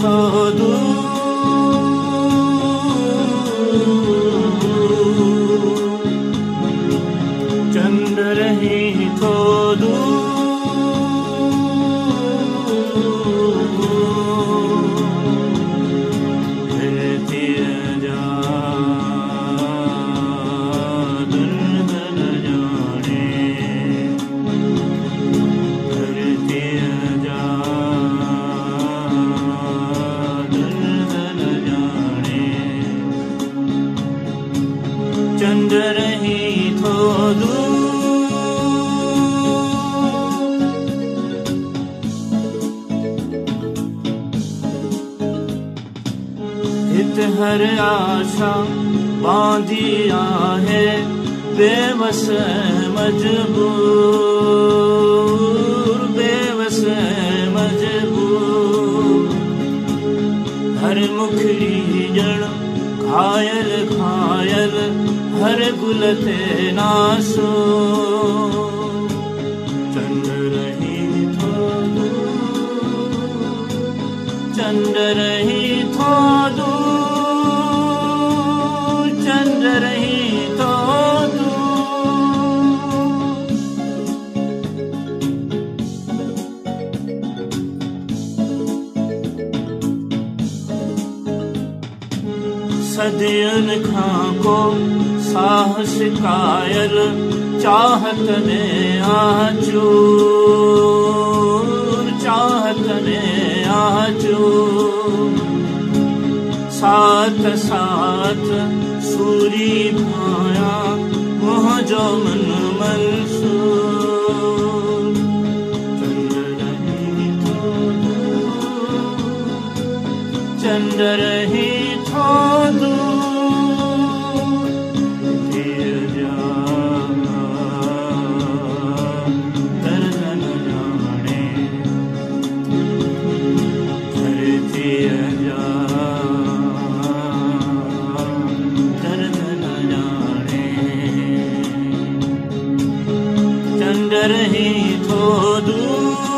थो दूर चंद रही थो दूर चंद रही थो दूर हित हर आशा बांधी आहे बेवस मजबूर बेवस मजबूर हर मुखड़ी जण घायल घायल हर गुल ते नासो चंद रही थो दूर चंद रही थो दूर चंद रही थो सदियन खां को साहस कायल चाहत ने आचूर चाहत ने आचूर साथ साथ सूरी भाया मुझो मन मंसूर चंद रही थो चंद रही थो चंद रही थो दूर